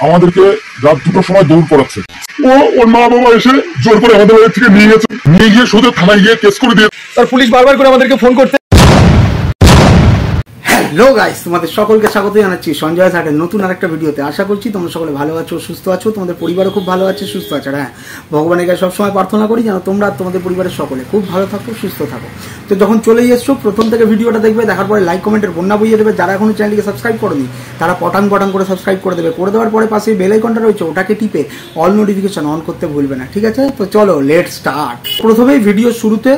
আমাদেরকে রাত 2টার সময় দৌড় করাচ্ছে। ওর মা বাবা এসে জোর করে আমাদের বাড়ি থেকে নিয়ে গেছে, নিয়ে গিয়ে সোজা থানায় গিয়ে কেস করে দিয়ে তার পুলিশ বারবার করে আমাদেরকে ফোন করতে। হ্যালো গাইস, তোমাদের সকলকে স্বাগত জানাচ্ছি সঞ্জয় সাটের নতুন আরেকটা ভিডিওতে। আশা করছি তোমরা সকলে ভালো আছো, সুস্থ আছো, তোমাদের পরিবারও খুব ভালো আছে, সুস্থ আছে। হ্যাঁ, ভগবানের কাছে সবসময় প্রার্থনা করি যেন তোমরা তোমাদের পরিবারের সকলে খুব ভালো থাকো, সুস্থ থাকো। তো যখন চলেই এসছো, প্রথম থেকে ভিডিওটা দেখবে, দেখার পরে লাইক কমেন্টের বন্যা বইয়ে দেবে। যারা এখনো চ্যানেলকে সাবস্ক্রাইব করোনি তারা পটাং করে সাবস্ক্রাইব করে দেবে। করে দেওয়ার পরে পাশে বেল আইকনটা রয়েছে, ওটাকে টিপে অল নোটিফিকেশন অন করতে ভুলবে না, ঠিক আছে? তো চলো লেটস স্টার্ট। প্রথমেই ভিডিও শুরুতে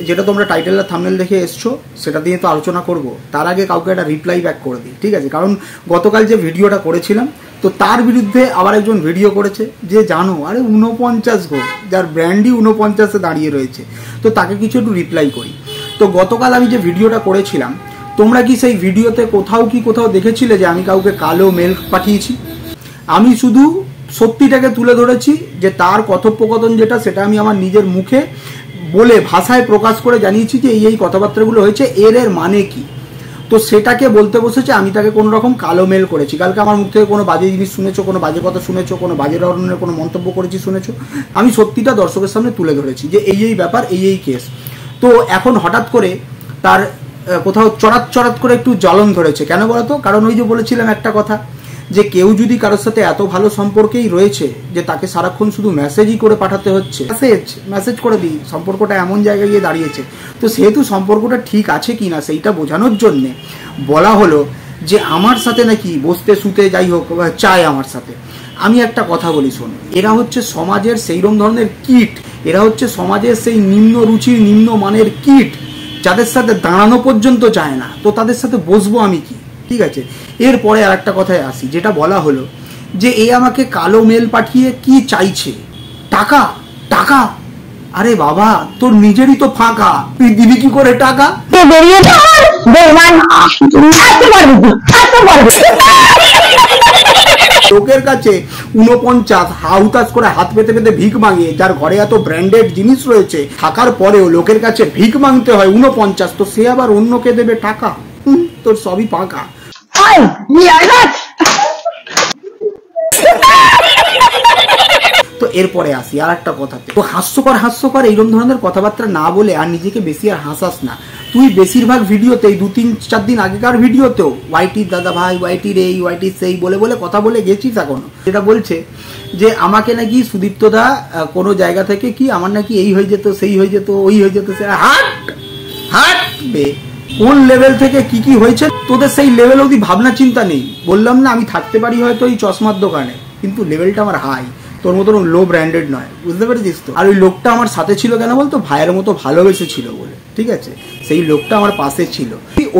যেটা তোমরা টাইটেল আর থাম্বনেল দেখে এসছো সেটা দিয়ে তো আলোচনা করব, তার আগে কাউকে একটা রিপ্লাই ব্যাক করে দিই, ঠিক আছে? কারণ গতকাল যে ভিডিওটা করেছিলাম তো তার বিরুদ্ধে আবার একজন ভিডিও করেছে যে জানো আরে 49 গো, যার ব্র্যান্ডই 49-এ দাঁড়িয়ে রয়েছে, তো তাকে কিছু একটু রিপ্লাই করি। তো গতকাল আমি যে ভিডিওটা করেছিলাম, তোমরা কি সেই ভিডিওতে কোথাও দেখেছিলে যে আমি কাউকে কালো মেল পাঠিয়েছি? আমি শুধু সত্যিটাকে তুলে ধরেছি যে তার কথোপকথন যেটা সেটা আমি আমার নিজের মুখে বলে ভাষায় প্রকাশ করে জানিয়েছি যে এই কথাবার্তাগুলো হয়েছে, এর মানে কি। তো সেটাকে বলতে বসেছে আমি তাকে কোনো রকম কালো মেল করেছি। কালকে আমার মুখ থেকে কোনো বাজে জিনিস শুনেছো, কোনো বাজে কথা শুনেছো, কোনো বাজে ধরনের কোনো মন্তব্য করেছি শুনেছো। আমি সত্যিটা দর্শকের সামনে তুলে ধরেছি যে এই ব্যাপার, এই কেস। তো এখন হঠাৎ করে তার কোথাও চড়াত করে একটু জ্বলন ধরেছে। কেন বলতো? কারণ ওই যে বলেছিলাম একটা কথা, যে কেউ যদি কারোর সাথে এত ভালো সম্পর্কেই রয়েছে যে তাকে সারাক্ষণ শুধু মেসেজই করে পাঠাতে হচ্ছে, মেসেজ করে দিই, সম্পর্কটা এমন জায়গায় গিয়ে দাঁড়িয়েছে, তো সেহেতু সম্পর্কটা ঠিক আছে কি না সেইটা বোঝানোর জন্যে বলা হলো যে আমার সাথে নাকি বসতে শুতে যাই হোক চায় আমার সাথে। আমি একটা কথা বলি শোন, এরা হচ্ছে সমাজের সেইরকম ধরনের কীট, এরা হচ্ছে সমাজের সেই নিম্ন রুচির নিম্ন মানের কীট যাদের সাথে দাঁড়ানো পর্যন্ত চায় না, তো তাদের সাথে বসবো আমি কি? ঠিক আছে, এরপরে আর একটা কথায় আসি, যেটা বলা হলো যে এ আমাকে কালো মেল পাঠিয়ে কি চাইছে? টাকা। আরে বাবা, তোর নিজেরই তো ফাঁকা, তুই দিবি কি করে টাকা? লোকের কাছে 49 হাউতাস করে হাত পেতে ভিক মাঙে, যার ঘরে এত ব্র্যান্ডেড জিনিস রয়েছে থাকার পরেও লোকের কাছে ভিক মাংতে হয় 49, তো সে আবার অন্যকে দেবে টাকা? তোর সবই ফাঁকা। তো এরপরে আসি আর একটা কথাতে, তো হাস্যকর এইরকম ধরনের কথাবার্তা না বলে আর নিজেকে বেশি আর হাসাস না। তুই বেশিরভাগ ভিডিওতেই 2-3-4 দিন আগেকার ভিডিওতেও ওয়াইটির দাদা ভাই, ওয়াইটির এই, ওয়াইটির সেই বলে কথা বলে গেছিস। এখনো যেটা বলছে যে আমাকে নাকি সুদীপ্তদা কোনো জায়গা থেকে কি আমার নাকি এই হয়ে যেত, সেই হয়ে যেত, ওই হয়ে যেত, সে হাট বে, কোন লেভেল থেকে কি হয়েছে তোদের সেই লেভেল অবধি ভাবনা চিন্তা নেই। বললাম না, আমি থাকতে পারি হয়তো এই চশমার দোকানে, কিন্তু লেভেলটা আমার হাই, তোর মতন লো ব্র্যান্ডেড নয়, বুঝতে পেরেছিস তো? আর ওই লোকটা আমার সাথে ছিল কেন বলতো? ভাইয়ের মতো ভালোবেসে ছিল বলে, ঠিক আছে? সেই লোকটা আমার পাশে ছিল।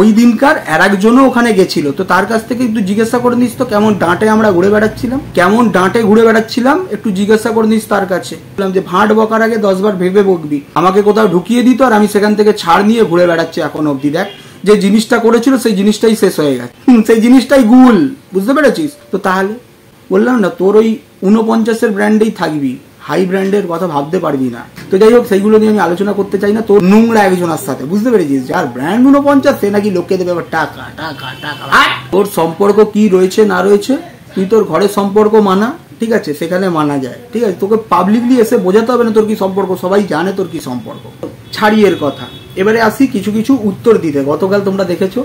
ওই দিনকার আর একজনও ওখানে গেছিল, তো তার কাছ থেকে একটু জিজ্ঞাসা করে নিস তো কেমন ডাঁটে আমরা ঘুরে বেড়াচ্ছিলাম, একটু জিজ্ঞাসা করে নিস তার কাছে। বললাম যে ভাঁট বকার আগে 10 বার ভেবে বকবি। আমাকে কোথাও ঢুকিয়ে দিত আর আমি সেখান থেকে ছাড় নিয়ে ঘুরে বেড়াচ্ছি এখন অব্দি। দেখ, যে জিনিসটা করেছিল সেই জিনিসটাই শেষ হয়ে গেছে, সেই জিনিসটাই গুল, বুঝতে পেরেছিস তো? তাহলে বললাম না, তোর ওই 49-এর ব্র্যান্ডেই থাকবি, হাই ব্র্যান্ডের কথা ভাবতে পারবি না। তো যাই হোক, সেইগুলো নিয়ে আমি আলোচনা করতে চাই না। তোর নোংরা একজনের সাথে, বুঝতে পেরেছিস? যার ব্র্যান্ড 49 সে নাকি লোককে দেবে আবার টাকা। তোর সম্পর্ক কি রয়েছে না রয়েছে, তুই তোর ঘরের সম্পর্ক মানা, ঠিক আছে? সেখানে মানা যায়, ঠিক আছে? তোকে পাবলিকলি এসে বোঝাতে হবে না তোর কি সম্পর্ক, সবাই জানে তোর কি সম্পর্ক। ছাড়িয়ে কথা, এবারে আসি কিছু উত্তর দিতে। গতকাল তোমরা দেখেছো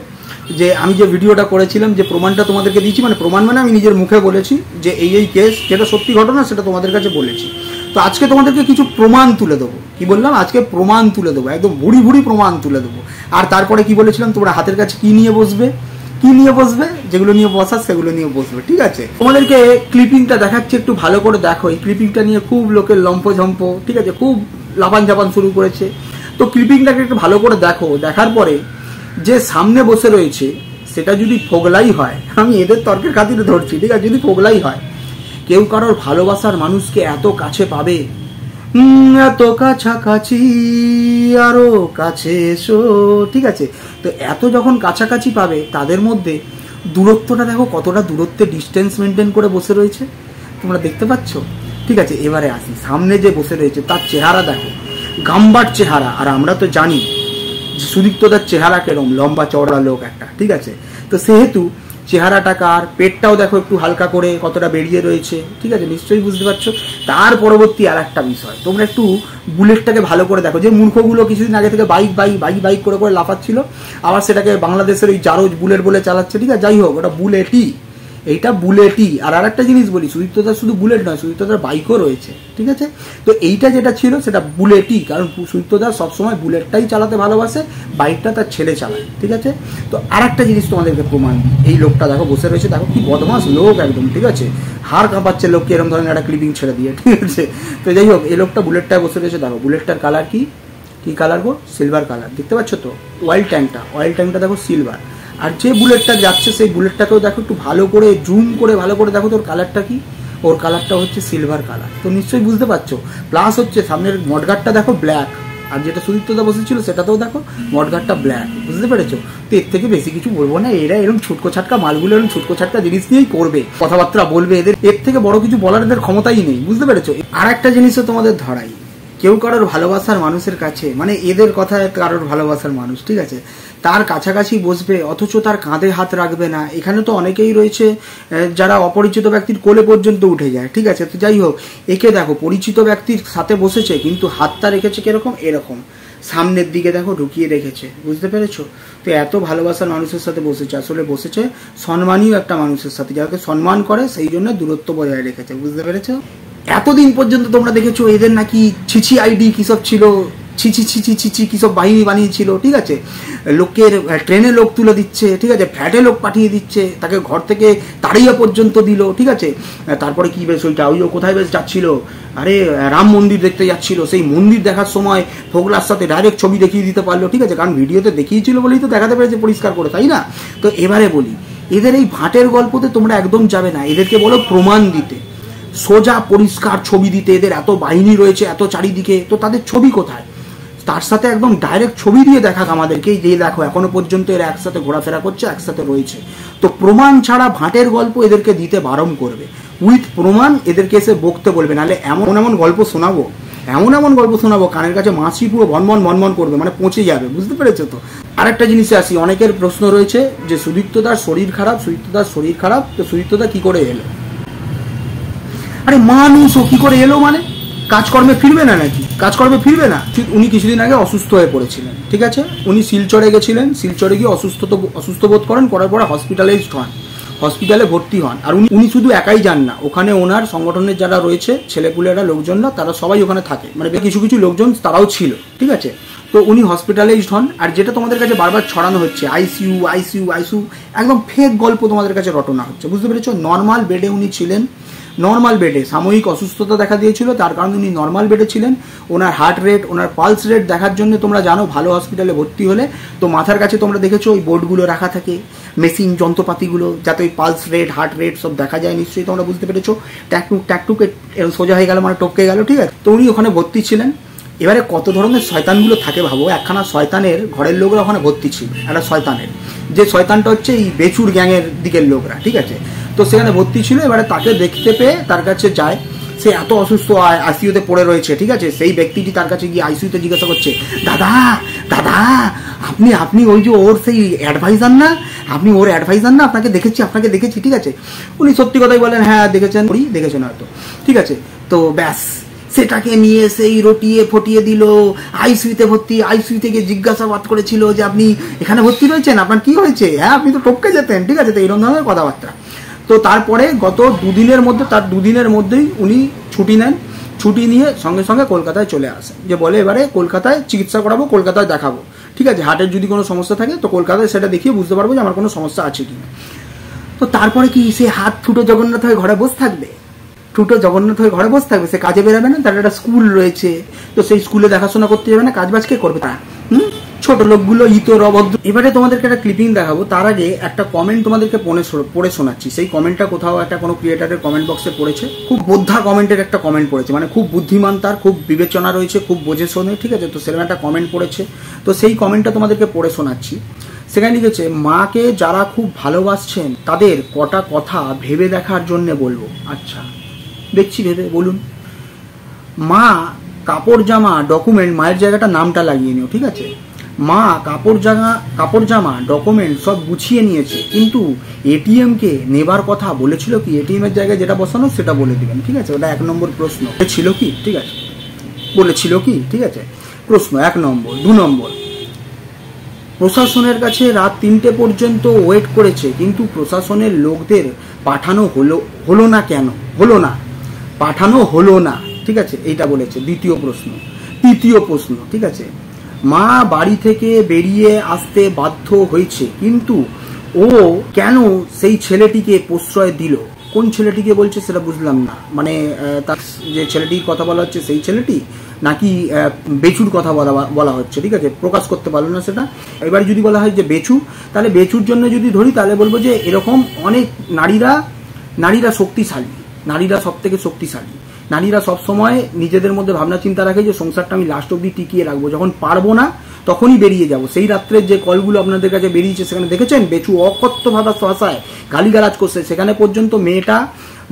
যে আমি যে ভিডিওটা করেছিলাম, যে প্রমাণটা তোমাদেরকে দিয়েছি, প্রমাণ মানে আমি নিজের মুখে বলেছি যে এই কেস, যেটা সত্যি ঘটনা সেটা তোমাদের কাছে বলেছি। তো আজকে তোমাদেরকে কিছু প্রমাণ তুলে দেবো। কি বললাম? আজকে প্রমাণ তুলে দেবো, একদম ভুড়ি প্রমাণ তুলে দেবো। আর তারপরে কি বলেছিলাম, তোমরা হাতের কাছে কি নিয়ে বসবে, যেগুলো নিয়ে বসার সেগুলো নিয়ে বসবে, ঠিক আছে? তোমাদেরকে ক্লিপিংটা দেখাচ্ছি, একটু ভালো করে দেখো। এই ক্লিপিংটা নিয়ে খুব লোকের লম্পঝম্প, ঠিক আছে? খুব লাপান শুরু করেছে। তো ক্লিপিংটাকে একটু ভালো করে দেখো, দেখার পরে যে সামনে বসে রয়েছে সেটা যদি ফোগলাই হয়, আমি এদের তর্কের খাতিরে ধরছি, ঠিক আছে? যদি ফোগলাই হয়, কেউ কারোর ভালোবাসার মানুষকে এত কাছে পাবে, এত কাছাকাছি, আরো কাছে এসো, ঠিক আছে? তো এত যখন কাছাকাছি পাবে, তাদের মধ্যে দূরত্বটা দেখো কতটা দূরত্বে ডিস্টেন্স মেনটেন করে বসে রয়েছে, তোমরা দেখতে পাচ্ছ, ঠিক আছে? এবারে আসি, সামনে যে বসে রয়েছে তার চেহারা দেখো, গাম্বার চেহারা। আর আমরা তো জানি সুদীপ্তদার চেহারা কেরম, লম্বা চওড়া লোক একটা, ঠিক আছে? তো সেহেতু চেহারাটা কার, পেটটাও দেখো একটু হালকা করে কতটা বেরিয়ে রয়েছে, ঠিক আছে, নিশ্চয়ই বুঝতে পারছো। তার পরবর্তী আর একটা বিষয়, তোমরা একটু বুলেটটাকে ভালো করে দেখো। যে মূর্খগুলো কিছুদিন আগে থেকে বাইক করে লাফাচ্ছিল, আবার সেটাকে বাংলাদেশের ওই জারোজ বুলেট বলে চালাচ্ছে, ঠিক আছে, যাই হোক, ওটা বুলেটই, এইটা বুলেটই। আর একটা জিনিস বলি, সুদীপ্তদার শুধু বুলেট নয়, সুদীপ্তদার বাইকও রয়েছে, ঠিক আছে। তো এইটা যেটা ছিল সেটা বুলেটই, কারণ সুদীপ্তদা সবসময় বুলেটটাই চালাতে ভালোবাসে, বাইকটা তার ছেলে চালায়, ঠিক আছে। তো আর একটা জিনিস তোমাদেরকে প্রমাণ দিই, এই লোকটা দেখো বসে রয়েছে, দেখো কি বদমাস লোক একদম, ঠিক আছে, হাড় কাঁপাচ্ছে লোককে এরকম ধরনের একটা ক্লিপিং ছেড়ে দিয়ে, ঠিক আছে। তো যাই হোক, এই লোকটা বুলেটটায় বসে রয়েছে, দেখো বুলেটটার কালার কি কালার গো, সিলভার কালার, দেখতে পাচ্ছ তো। অয়েল ট্যাঙ্কটা দেখো সিলভার। আর যে বুলেটটা যাচ্ছে সেই বুলেটটাকেও দেখো একটু ভালো করে জুম করে ভালো করে দেখো, তোর কালারটা কি, ওর কালারটা হচ্ছে সিলভার কালার। তো নিশ্চয়ই বুঝতে পারছো। প্লাস হচ্ছে সামনের মডগার্ডটা দেখো ব্ল্যাক, আর যেটা সুদীপ্তদা বসেছিল সেটাতেও দেখো মডগার্ডটা ব্ল্যাক, বুঝতে পেরেছো। তো এর থেকে বেশি কিছু বলবো না, এরা এরকম ছুটকো ছাটকা মালগুলো এরকম ছুটকো ছাটকা জিনিস নিয়েই করবে, কথাবার্তা বলবে, এর থেকে বড় কিছু বলার এদের ক্ষমতাই নেই, বুঝতে পেরেছো। আর একটা জিনিসও তোমাদের ধরাই, কেউ কারোর ভালোবাসার মানুষের কাছে, মানে এদের কথায় কারোর ভালোবাসার মানুষ, ঠিক আছে, তার কাছাকাছি বসবে অথচ তার কাঁধে হাত রাখবে না। এখানে তো অনেকেই রয়েছে যারা অপরিচিত ব্যক্তির কোলে পর্যন্ত উঠে যায়, ঠিক আছে। তো যাই হোক, একে দেখো পরিচিত ব্যক্তির সাথে বসেছে, কিন্তু হাতটা রেখেছে কিরকম, এরকম সামনের দিকে দেখো ঢুকিয়ে রেখেছে, বুঝতে পেরেছো। তো এত ভালোবাসার মানুষের সাথে বসেছে, আসলে বসেছে সম্মানীয় একটা মানুষের সাথে, যাকে সম্মান করে, সেই জন্য দূরত্ব বজায় রেখেছে, বুঝতে পেরেছো। এতদিন পর্যন্ত তোমরা দেখেছো এদের নাকি ছিছি আইডি কিসব ছিল, ছিছি কিসব বাহিনী বানিয়েছিল, ঠিক আছে, লোকের ট্রেনে লোক তুলে দিচ্ছে, ঠিক আছে, ফ্ল্যাটে লোক পাঠিয়ে দিচ্ছে, তাকে ঘর থেকে তাড়িয়ে পর্যন্ত দিল, ঠিক আছে। তারপরে কি বেশ ওইটা ওই কোথায় বেশ যাচ্ছিল, আরে রাম মন্দির দেখতে যাচ্ছিল, সেই মন্দির দেখার সময় ফোগলার সাথে ডাইরেক্ট ছবি দেখিয়ে দিতে পারলো, ঠিক আছে, কারণ ভিডিওতে দেখিয়েছিল বলেই তো দেখাতে পেরেছে পরিষ্কার করে, তাই না। তো এবারে বলি, এদের এই ভাটের গল্পতে তোমরা একদম যাবে না, এদেরকে বলো প্রমাণ দিতে, সোজা পরিষ্কার ছবি দিতে। এদের এত বাহিনী রয়েছে, এত চারিদিকে, তো তাদের ছবি কোথায়, তার সাথে একদম ডাইরেক্ট ছবি দিয়ে দেখাক আমাদেরকে, যে দেখো এখনো পর্যন্ত এরা একসাথে ঘোরাফেরা করছে, একসাথে রয়েছে। তো প্রমাণ ছাড়া ভাটের গল্প এদেরকে দিতে বারণ করবে, উইথ প্রমাণ এদেরকে এসে বকতে বলবে, নাহলে এমন গল্প শোনাবো, এমন গল্প শোনাবো, কানের কাছে মাছি পুরো ভনভন করবে, মানে পৌঁছে যাবে, বুঝতে পেরেছো তো। আরেকটা জিনিসে আসি, অনেকের প্রশ্ন রয়েছে যে সুদীপ্তদার শরীর খারাপ, তো সুদীপ্তদা কি করে এলো। আরে মানুষ ও কি করে এলো, মানে কাজকর্মে ফিরবে না নাকি, কাজকর্মে ফিরবে না। উনি কিছুদিন আগে অসুস্থ হয়ে পড়েছিলেন, ঠিক আছে, উনি শিলচরে গেছিলেন, শিলচরে গিয়ে অসুস্থ বোধ করেন, করার পরে হসপিটালাইজড হন, হসপিটালে ভর্তি হন। আর উনি শুধু একাই যান না, ওখানে ওনার সংগঠনের যারা রয়েছে ছেলেপুলেরা লোকজনরা, তারা সবাই ওখানে থাকে, মানে কিছু লোকজন তারাও ছিল, ঠিক আছে। তো উনি হসপিটালাইজড হন। আর যেটা তোমাদের কাছে বারবার ছড়ানো হচ্ছে আইসিইউ, একদম ফেক গল্প তোমাদের কাছে রটনা হচ্ছে, বুঝতে পেরেছো। নর্মাল বেডে উনি ছিলেন, নর্মাল বেডে, সাময়িক অসুস্থতা দেখা দিয়েছিল, তার কারণে উনি নর্মাল বেডে ছিলেন। ওনার হার্ট রেট, ওনার পালস রেট দেখার জন্য তোমরা জানো, ভালো হসপিটালে ভর্তি হলে তো মাথার কাছে তোমরা দেখেছো ওই বোর্ডগুলো রাখা থাকে, মেশিন যন্ত্রপাতিগুলো, যাতে ওই পালস রেট, হার্ট রেট সব দেখা যায়, নিশ্চয়ই তোমরা বুঝতে পেরেছো। ট্যাকটুকে সোজা হয়ে গেল, মানে টপকে গেল, ঠিক আছে। তো উনি ওখানে ভর্তি ছিলেন। এবারে কত ধরনের শয়তানগুলো থাকে ভাবো, একখানা শয়তানের ঘরের লোকরা ওখানে ভর্তি ছিল, একটা শয়তানের, যে শয়তানটা হচ্ছে এই বেচুর গ্যাংয়ের দিকের লোকরা, ঠিক আছে। তো সেখানে ভর্তি ছিল। এবারে তাকে দেখতে পেয়ে তার কাছে যায়, সে এত অসুস্থ, আইসিইউতে পড়ে রয়েছে, ঠিক আছে। সেই ব্যক্তিটি তার কাছে গিয়ে আইসিইউতে জিজ্ঞাসা করছে, দাদা আপনি ওই যে ওর সেই অ্যাডভাইজার না, আপনি ওর অ্যাডভাইজার না, আপনাকে দেখেছি, ঠিক আছে। উনি সত্যি কথাই বলেন, হ্যাঁ দেখেছেন হয়তো, ঠিক আছে। তো ব্যাস, সেটাকে নিয়ে সেই রটিয়ে ফটিয়ে দিল, আইসিইউতে ভর্তি, আইসিইউ থেকে জিজ্ঞাসাবাদ করেছিল যে আপনি এখানে ভর্তি রয়েছেন, আপনার কি হয়েছে, হ্যাঁ আপনি তো টপকে যেতেন, ঠিক আছে। তো এরকম ধরনের কথাবার্তা। তো তারপরে গত দুদিনের মধ্যেই উনি ছুটি নেন, ছুটি নিয়ে সঙ্গে সঙ্গে কলকাতায় চলে আসেন, যে বলে এবারে কলকাতায় চিকিৎসা করাবো, কলকাতায় দেখাবো, ঠিক আছে। হার্টের যদি কোনো সমস্যা থাকে তো কলকাতায় সেটা দেখিয়ে বুঝতে পারবো যে আমার কোনো সমস্যা আছে কিনা। তো তারপরে কি সে হাত ঠুটো জগন্নাথ হয়ে ঘরে বসে থাকবে, সে কাজে বেরোবে না, তার একটা স্কুল রয়েছে, তো সেই স্কুলে দেখাশোনা করতে যাবে না, কাজবাজ কে করবে তারা, ছোট লোকগুলো, ইতর অভদ্র। এবারে তোমাদেরকে একটা ক্লিপিং দেখাবো, তার আগে একটা কমেন্ট তোমাদেরকে পড়ে শোনাচ্ছি। সেই কমেন্টটা কোথাও একটা কোনো ক্রিয়েটারের কমেন্ট বক্সে পড়েছে, খুব বোদ্ধা কমেন্টের একটা কমেন্ট পড়েছে, মানে খুব বুদ্ধিমান, তার খুব বিবেচনা রয়েছে, খুব বোঝে শোনে, ঠিক আছে। তো সেরকম একটা কমেন্ট পড়েছে, তো সেই কমেন্টটা তোমাদেরকে পড়ে শোনাচ্ছি। সেখানে লিখেছে, মাকে যারা খুব ভালোবাসছেন তাদের কটা কথা ভেবে দেখার জন্য বলবো। আচ্ছা, দেখছি, ভেবে বলুন। মা কাপড় জামা ডকুমেন্ট, মায়ের জায়গাটা নামটা লাগিয়ে নিও, ঠিক আছে। মা কাপড় জামা ডকুমেন্ট সব গুছিয়ে নিয়েছে, কিন্তু এটিএম কে নেবার কথা বলেছিল কি? এটিএম এর জায়গায় যেটা বসানো সেটা বলে দিবেন, ঠিক আছে? ওটা 1 নম্বর প্রশ্ন। ছিল কি? ঠিক আছে, বলেছিল কি? ঠিক আছে, প্রশ্ন 1 নম্বর। 2 নম্বর, প্রশাসনের কাছে রাত 3টে পর্যন্ত ওয়েট করেছে, কিন্তু প্রশাসনের লোকদের পাঠানো হলো না কেন? পাঠানো হলো না, ঠিক আছে, এইটা বলেছে। দ্বিতীয় প্রশ্ন। তৃতীয় প্রশ্ন, ঠিক আছে, মা বাড়ি থেকে বেরিয়ে আসতে বাধ্য হয়েছে, কিন্তু ও কেন সেই ছেলেটিকে প্রশ্রয় দিল? কোন ছেলেটিকে বলছে সেটা বুঝলাম না, মানে তার যে ছেলেটির কথা বলা হচ্ছে সেই ছেলেটি, নাকি বেচুর কথা বলা হচ্ছে, ঠিক আছে, প্রকাশ করতে পারলো না সেটা। এবার যদি বলা হয় যে বেচু, তাহলে বেচুর জন্য যদি ধরি তাহলে বলবো যে এরকম অনেক নারীরা শক্তিশালী, নারীরা সব থেকে শক্তিশালী। নারীরা সবসময় নিজেদের মধ্যে ভাবনা চিন্তা রাখে যে সংসারটা আমি লাস্ট অব্দি টিকিয়ে রাখবো, যখন পারবো না তখনই বেরিয়ে যাব। সেই রাত্রের যে কলগুলো আপনাদের কাছে বেরিয়েছে সেখানে দেখেছেন বেচু অকথ্য ভাষায় গালিগালাজ করছে, সেখানে পর্যন্ত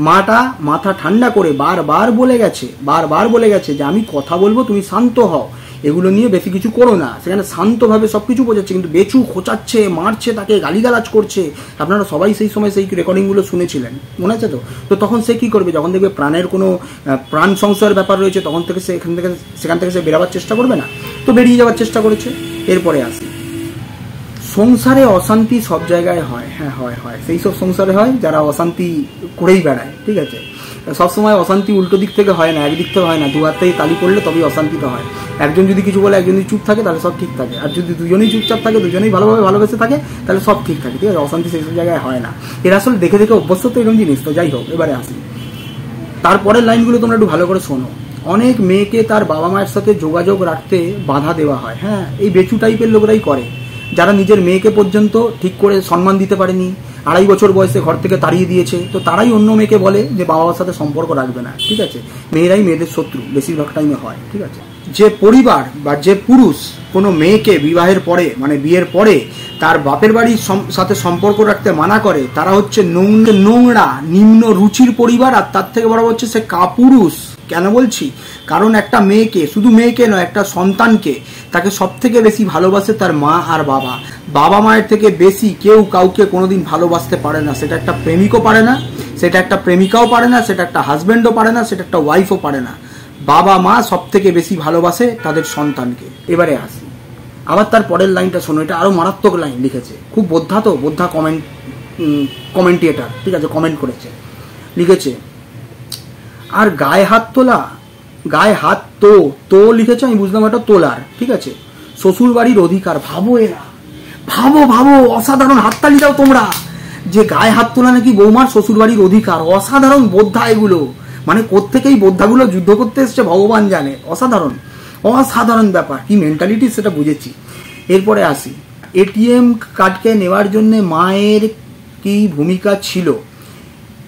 মাটা মাথা ঠান্ডা করে বারবার বলে গেছে যে আমি কথা বলবো, তুমি শান্ত হও, এগুলো নিয়ে বেশি কিছু করো না। সেখানে শান্তভাবে সবকিছু বোঝাচ্ছে, কিন্তু বেচু খোঁচাচ্ছে, মারছে, তাকে গালিগালাজ করছে। আপনারা সবাই সেই সময় সেই রেকর্ডিংগুলো শুনেছিলেন, মনে আছে তো? তো তখন সে কি করবে? যখন দেখবে প্রাণের কোনো প্রাণ সংশয়ের ব্যাপার রয়েছে, তখন থেকে সে সেখান থেকে সে বেরাবার চেষ্টা করবে না, তো বেরিয়ে যাওয়ার চেষ্টা করেছে। এরপরে আসি, সংসারে অশান্তি সব জায়গায় হয়। হ্যাঁ, হয়, সেই সব সংসারে হয় যারা অশান্তি করেই বেড়ায়, ঠিক আছে? সবসময় অশান্তি উল্টো দিক থেকে হয় না, একদিক থেকে হয় না। 2 হাত থেকে তালি পড়লে তবেই অশান্তিটা হয়। একজন যদি কিছু বলে, একজন যদি চুপ থাকে, তাহলে সব ঠিক থাকে। আর যদি দুজনেই চুপচাপ থাকে, দুজনেই ভালোভাবে ভালোবেসে থাকে, তাহলে সব ঠিক থাকে, ঠিক আছে? অশান্তি সেই সব জায়গায় হয় না। এরা আসলে দেখে অভ্যস্ত তো এরকম জিনিস। তো যাই হোক, এবারে আসি, তারপরের লাইনগুলো তোমরা একটু ভালো করে শোনো। অনেক মেয়েকে তার বাবা মায়ের সাথে যোগাযোগ রাখতে বাধা দেওয়া হয়। হ্যাঁ, এই বেচু টাইপের লোকরাই করে, যারা নিজের মেয়েকে পর্যন্ত ঠিক করে সম্মান দিতে পারেনি, 2.5 বছর বয়সে ঘর থেকে তাড়িয়ে দিয়েছে, তো তারাই অন্য মেয়েকে বলে যে বাবা মার সাথে সম্পর্ক রাখবে না, ঠিক আছে? মেয়েরাই মেয়েদের শত্রু বেশিরভাগ টাইমে হয়, ঠিক আছে? যে পরিবার বা যে পুরুষ কোনো মেয়েকে বিবাহের পরে, মানে বিয়ের পরে তার বাপের বাড়ির সাথে সম্পর্ক রাখতে মানা করে, তারা হচ্ছে নোংরা নিম্ন রুচির পরিবার। আর তার থেকে বড় হচ্ছে সে কাপুরুষ। কেন বলছি? কারণ একটা মেয়েকে, শুধু মেয়েকে নয়, একটা সন্তানকে তাকে সব থেকে বেশি ভালোবাসে তার মা আর বাবা। বাবা মায়ের থেকে বেশি কেউ কাউকে কোনোদিন ভালোবাসতে পারে না। সেটা একটা প্রেমিকও পারে না, সেটা একটা প্রেমিকাও পারে না, সেটা একটা হাজব্যান্ডও পারে না, সেটা একটা ওয়াইফও পারে না। বাবা মা সব থেকে বেশি ভালোবাসে তাদের সন্তানকে। এবারে আসি, আবার তার পরের লাইনটা শোনো, এটা আরো মারাত্মক লাইন লিখেছে, খুব বোদ্ধা কমেন্টিয়েটার, ঠিক আছে, কমেন্ট করেছে, লিখেছে, আর গায়ে হাত তো লিখেছে, আমি বুঝলাম এটা তোলার, ঠিক আছে? শ্বশুর বাড়ির অধিকার। ভাবো এরা, ভাবো, অসাধারণ, হাততালি দাও তোমরা, যে গায়ে হাত তোলা নাকি বৌমার শ্বশুর বাড়ির অধিকার। অসাধারণ বোদ্ধা এগুলো, মানে কোত্থেকেই বোদ্ধাগুলো যুদ্ধ করতে এসছে ভগবান জানে। অসাধারণ ব্যাপার, কি মেন্টালিটি সেটা বুঝেছি। এরপরে আসি, এটিএম কার্ডকে নেওয়ার জন্য মায়ের কি ভূমিকা ছিল?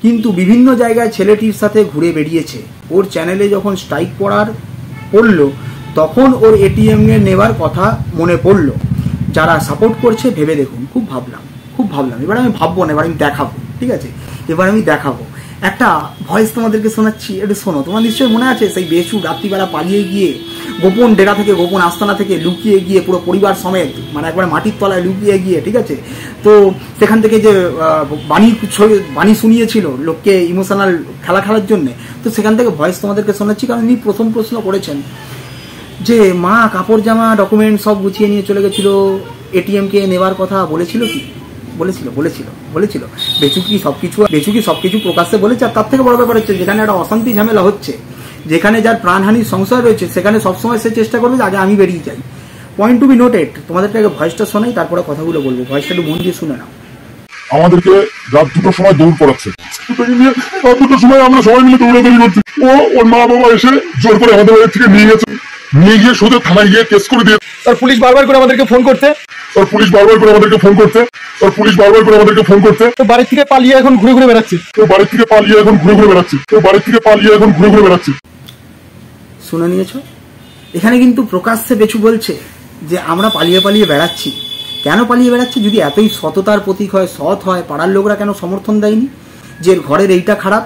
কিন্তু বিভিন্ন জায়গায় ছেলেটির সাথে ঘুরে বেরিয়েছে। ওর চ্যানেলে যখন স্ট্রাইক পড়লো, তখন ওর এটিএম নেওয়ার কথা মনে পড়লো। যারা সাপোর্ট করছে ভেবে দেখুন। খুব ভাবলাম, এবার আমি ভাববো না, এবার আমি দেখাবো, ঠিক আছে? এবার আমি দেখাবো একটা ভয়েস তোমাদেরকে শোনাচ্ছি, একটু শোনো। তোমার নিশ্চয়ই মনে আছে সেই বেচু রাত্রিবেলা পালিয়ে গিয়ে গোপন ডেরা থেকে, গোপন আস্তানা থেকে লুকিয়ে গিয়ে পুরো পরিবার সমেত, মানে একবার মাটির তলায় লুকিয়ে গিয়ে, ঠিক আছে, তো সেখান থেকে যে বাণী শুনিয়েছিল লোককে ইমোশনাল খেলার জন্য, তো সেখান থেকে ভয়েস তোমাদেরকে শোনাচ্ছি। কারণ ইনি প্রথম প্রশ্ন করেছেন যে মা কাপড় জামা ডকুমেন্ট সব গুছিয়ে নিয়ে চলে গেছিল, এটিএম কে নেওয়ার কথা বলেছিল কি? বলেছিল। বেচু কি সবকিছু প্রকাশ্যে বলেছে? আর তার থেকে বড় ব্যাপার হচ্ছে, যেখানে একটা অশান্তি ঝামেলা হচ্ছে, যেখানে যার প্রাণহানির সংশয় রয়েছে, সেখানে সবসময় সে চেষ্টা করবে যে আগে আমি বেরিয়ে যাই। Point to be noted. তোমাদেরকে আগে ভয়েসটা শোনাই, তারপরে কথাগুলো বলবো। ভয়েসটা একটু মন দিয়ে শুনে নাও। আমাদেরকে রাত 2টার সময় দৌড় পড়াচ্ছে, রাত 2টার সময় আমরা সবাই মিলে দৌড়াদৌড়ি করছি। ওর মা বাবা এসে জোর করে আমাদের বাড়ি থেকে নিয়ে গিয়ে সোজা থানায় গিয়ে কেস করে দিয়ে, আর পুলিশ বারবার করে আমাদেরকে ফোন করতে, তো বাড়ি থেকে পালিয়ে এখন ঘুরে ঘুরে বেড়াচ্ছে। শুনে নিয়েছো? এখানে কিন্তু প্রকাশ্যে বেচু বলছে যে আমরা পালিয়ে বেড়াচ্ছি। কেন পালিয়ে বেড়াচ্ছি? যদি এতই সততার প্রতীক হয়, সৎ হয়, পাড়ার লোকরা কেন সমর্থন দেয়নি? যে ঘরের এইটা খারাপ।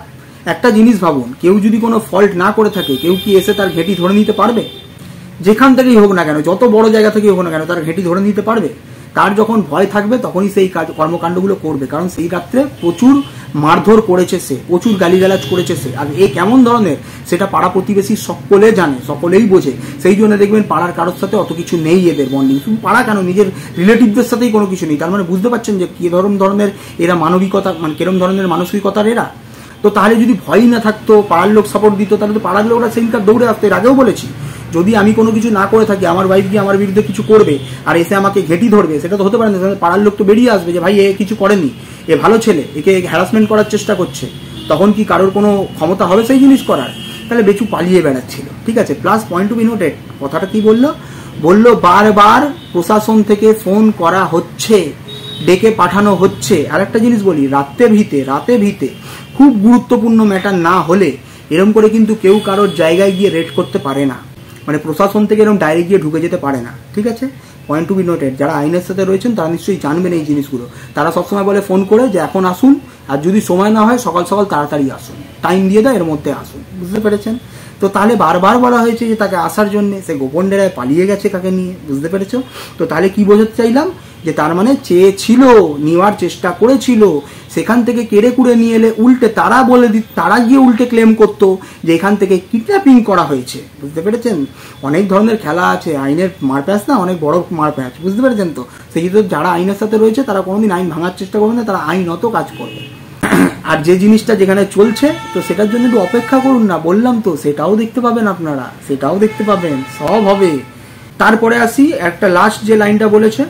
একটা জিনিস ভাবুন, কেউ যদি কোনো ফল্ট না করে থাকে, কেউ কি এসে তার ঘেঁটি ধরে নিতে পারবে? যেখান থেকেই হোক না কেন, যত বড় জায়গা থেকেই হোক না কেন, তার ঘেঁটি ধরে নিতে পারবে? তার যখন ভয় থাকবে তখনই সেই কর্মকাণ্ডগুলো করবে, কারণ সেই রাত্রে প্রচুর মারধর করেছে সে, প্রচুর গালিগালাজ করেছে সে। আর এ কেমন ধরনের সেটা পাড়া প্রতিবেশী সকলে জানে, সকলেই বোঝে। সেই জন্য দেখবেন পাড়ার কারোর সাথে অত কিছু নেই এদের বন্ডিং, শুধু পাড়া কেন, নিজের রিলেটিভদের সাথেই কোনো কিছু নেই। তার মানে বুঝতে পারছেন যে কি ধরনের এরা মানবিকতা, মানে কিরম ধরনের মানসিকতার এরা। তো তাহলে যদি ভয়ই না থাকতো, পাড়ার লোক সাপোর্ট দিত, তাহলে তো পাড়ার লোকরা সেইটা দৌড়ে আসতো। এর আগেও বলেছি, যদি আমি কোনো কিছু না করে থাকি, আমার ওয়াইফ গিয়ে আমার বিরুদ্ধে কিছু করবে আর এসে আমাকে ঘেঁটি ধরবে, সেটা তো হতে পারে না। পাড়ার লোক তো বেরিয়ে আসবে যে ভাই এ কিছু করেনি, এ ভালো ছেলে, একে হ্যারাসমেন্ট করার চেষ্টা করছে। তখন কি কারোর কোনো ক্ষমতা হবে সেই জিনিস করার? তাহলে বেচু পালিয়ে বেড়াচ্ছিল, ঠিক আছে। Plus point to be noted, কথাটা কি বললো বারবার প্রশাসন থেকে ফোন করা হচ্ছে, ডেকে পাঠানো হচ্ছে। আর একটা জিনিস বলি, রাতে ভিতে খুব গুরুত্বপূর্ণ ম্যাটার না হলে এরকম করে কিন্তু কেউ কারোর জায়গায় গিয়ে রেড করতে পারে না, মানে প্রশাসন থেকে এরকম ডাইরেক্ট গিয়ে ঢুকে যেতে পারে না, ঠিক আছে। পয়েন্ট টু বি নোটেড, যারা আইনের সাথে রয়েছেন তারা নিশ্চয়ই জানবেন এই জিনিসগুলো। তারা সবসময় বলে ফোন করে যে এখন আসুন, আর যদি সময় না হয় সকাল সকাল তাড়াতাড়ি আসুন, টাইম দিয়ে দেয়, এর মধ্যে আসুন, বুঝতে পেরেছেন? তো তাহলে বারবার বলা হয়েছে যে তাকে আসার জন্য, সে গোপন ডেরায় পালিয়ে গেছে কাকে নিয়ে, বুঝতে পেরেছো? তো তাহলে কি বোঝাতে চাইলাম, যে তার মানে চেয়েছিল, নেওয়ার চেষ্টা করেছিল, সেখান থেকে কেড়ে কুড়ে নিয়ে এলে উল্টে তারা গিয়ে উল্টে ক্লেম করতো যে এখান থেকে কিডন্যাপিং করা হয়েছে, বুঝতে পেরেছেন? অনেক ধরনের খেলা আছে, আইনের মারপ্যাচ না, অনেক বড় মারপ্যাচ, বুঝতে পেরেছেন? তো সেই জন্য যারা আইনের সাথে রয়েছে তারা কোনোদিন আইন ভাঙার চেষ্টা করবে না, তারা আইনত কাজ করবে। আর যে জিনিসটা যেখানে চলছে, তো সেটার জন্য একটু অপেক্ষা করুন না, বললাম তো, সেটাও দেখতে পাবেন আপনারা, সেটাও দেখতে পাবেন, সব হবে। তারপরে আসি একটা লাস্ট যে লাইনটা বলেছে,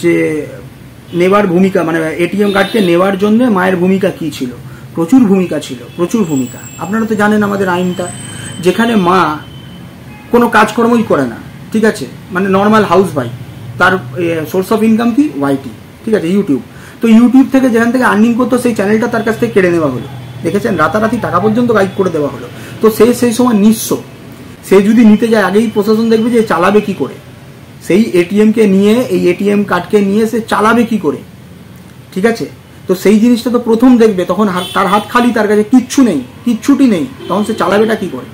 যে নেবার ভূমিকা, মানে এটিএম কার্ডকে নেওয়ার জন্য মায়ের ভূমিকা কি ছিল? প্রচুর ভূমিকা ছিল, প্রচুর ভূমিকা। আপনারা তো জানেন আমাদের আইনটা, যেখানে মা কোনো কাজকর্মই করে না, ঠিক আছে, মানে নর্মাল হাউস ওয়াইফ, তার সোর্স অফ ইনকাম কি? ওয়াইটি, ঠিক আছে, ইউটিউব। তো ইউটিউব থেকে যেখান থেকে আর্নিং করতো সেই চ্যানেলটা তার কাছ থেকে কেড়ে নেওয়া হলো, দেখেছেন? রাতারাতি টাকা পর্যন্ত গাইড করে দেওয়া হলো। তো সেই সময় নিঃস্ব, সে যদি নিতে যায় আগেই প্রশাসন দেখবে যে চালাবে কি করে, সেই এটিএমকে নিয়ে, এই এটিএম কার্ডকে নিয়ে সে চালাবে কি করে, ঠিক আছে? তো সেই জিনিসটা তো প্রথম দেখবে, তখন তার হাত খালি, তার কাছে কিচ্ছুটি নেই, তখন সে চালাবেটা কি করে?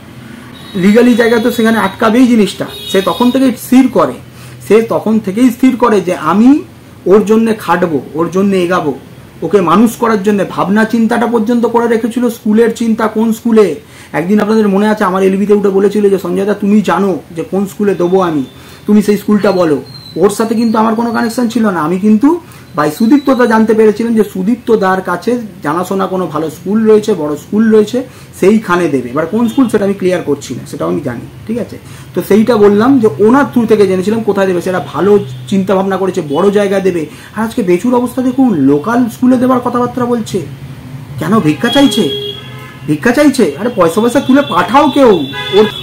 লিগালি জায়গা তো সেখানে আটকাবেই জিনিসটা। সে তখন থেকেই স্থির করে যে আমি ওর জন্য খাটবো, ওর জন্য এগাবো, ওকে মানুষ করার জন্য ভাবনা চিন্তাটা পর্যন্ত করে রেখেছিল। স্কুলের চিন্তা, কোন স্কুলে, একদিন আপনাদের মনে আছে আমার এলবিতে উঠে বলেছিল যে সঞ্জয় দা তুমি জানো যে কোন স্কুলে দেবো আমি, তুমি সেই স্কুলটা বলো। ওর সাথে কিন্তু আমার কোনো কানেকশন ছিল না, আমি কিন্তু ভাই সুদীপ্ত দা জানতে পেরেছিলেন যে সুদীপ্ত দার কাছে জানাশোনা কোনো ভালো স্কুল রয়েছে, বড় স্কুল রয়েছে, সেইখানে দেবে। এবার কোন স্কুল সেটা আমি ক্লিয়ার করছি না, সেটাও আমি জানি, ঠিক আছে। তো সেইটা বললাম যে ওনার থ্রু থেকে জেনেছিলাম কোথায় দেবে, সেটা ভালো চিন্তা ভাবনা করেছে, বড় জায়গায় দেবে। আর আজকে বেচুর অবস্থা দেখুন, লোকাল স্কুলে দেওয়ার কথাবার্তা বলছে, কেন? ভিক্ষা চাইছে। আরে পয়সা তুলে পাঠাও কেউ,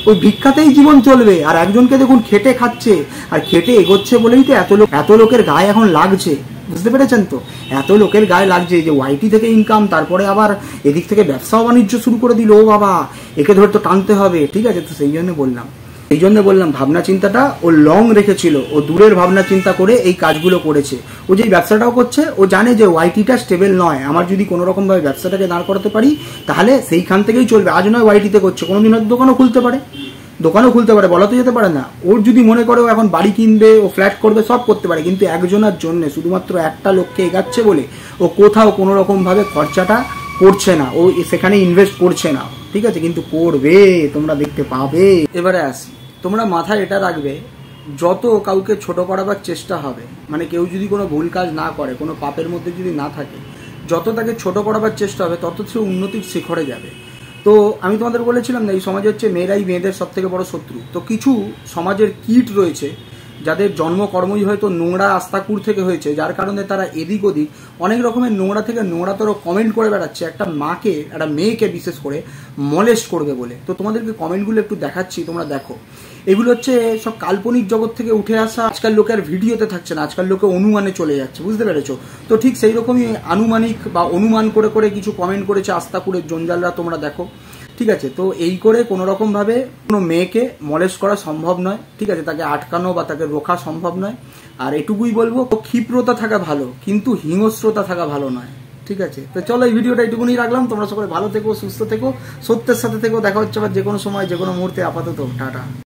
ওই ভিক্ষাতেই জীবন চলবে। আর একজনকে দেখুন খেটে খাচ্ছে আর খেটে এগোচ্ছে বলেই তো এত লোকের গায়ে এখন লাগছে, বুঝতে পেরেছেন? তো এত লোকের গায়ে লাগছে যে ওয়াইটি থেকে ইনকাম, তারপরে আবার এদিক থেকে ব্যবসা বাণিজ্য শুরু করে দিল। ও বাবা, একে ধরে তো টানতে হবে, ঠিক আছে। তো সেই জন্য বললাম ভাবনা চিন্তাটা ও লং রেখেছিল, ও দূরের ভাবনা চিন্তা করে এই কাজগুলো করেছে। ও যে ব্যবসাটাও করছে, ও জানে যে ওয়াইটিটা স্টেবল নয়, আমার যদি কোনো রকম ভাবে ব্যবসাটাকে দাঁড় করাতে পারি তাহলে সেইখান থেকেই চলবে। আজ নয় ওয়াইটিতে করছে, কোনোদিন হয়তো দোকানও খুলতে পারে, বলা তো যেতে পারে না। ওর যদি মনে করে ও এখন বাড়ি কিনবে, ও ফ্ল্যাট করবে, সব করতে পারে, কিন্তু একজনের জন্য, শুধুমাত্র একটা লোককে এগাচ্ছে বলে ও কোথাও কোনো রকম ভাবে খরচাটা করছে না, ও সেখানে ইনভেস্ট করছে না, ঠিক আছে, কিন্তু করবে, তোমরা দেখতে পাবে। এবারে আসি, তোমরা মাথায় এটা রাখবে, যত কাউকে ছোট করাবার চেষ্টা হবে, মানে কেউ যদি কোনো ভুল কাজ না করে, কোনো পাপের মধ্যে যদি না থাকে, যত তাকে ছোট করাবার চেষ্টা হবে তত সে উন্নতির শিখরে যাবে। তো আমি তোমাদের বলেছিলাম না, এই সমাজে হচ্ছে মেয়েরাই মেয়েদের সব থেকে বড় শত্রু। তো কিছু সমাজের কীট রয়েছে যাদের জন্মকর্মই হয়তো নোংরা আস্তাকুর থেকে হয়েছে, যার কারণে তারা এদিক ওদিক অনেক রকমের নোংরা থেকে নোংরাতর কমেন্ট করে বেড়াচ্ছে একটা মেয়েকে বিশেষ করে মলেস্ট করবে বলে। তো তোমাদেরকে কমেন্টগুলো একটু দেখাচ্ছি, তোমরা দেখো। এগুলো হচ্ছে সব কাল্পনিক জগৎ থেকে উঠে আসা, আজকাল লোকে আর ভিডিওতে থাকছে না, আজকাল লোকে অনুমানে চলে যাচ্ছে, বুঝতে পেরেছো? তো ঠিক সেই রকমই আনুমানিক বা অনুমান করে কিছু কমেন্ট করেছে আস্তাকুরের জঞ্জালরা, তোমরা দেখো, ঠিক আছে। তো এই করে কোনো রকম ভাবে কোনো মেয়েকে মলেস্ট করা সম্ভব নয়, ঠিক আছে, তাকে আটকানো বা তাকে রোখা সম্ভব নয়। আর এটুকুই বলবো, ক্ষিপ্রতা থাকা ভালো, কিন্তু হিংস্রতা থাকা ভালো নয়, ঠিক আছে। তো চলো, এই ভিডিওটা এইটুকুনি রাখলাম। তোমরা সকলে ভালো থেকো, সুস্থ থেকো, সত্যের সাথে থেকো। দেখা হচ্ছে আবার যে কোনো সময়, যে কোনো মুহূর্তে। আপাতত টাটা।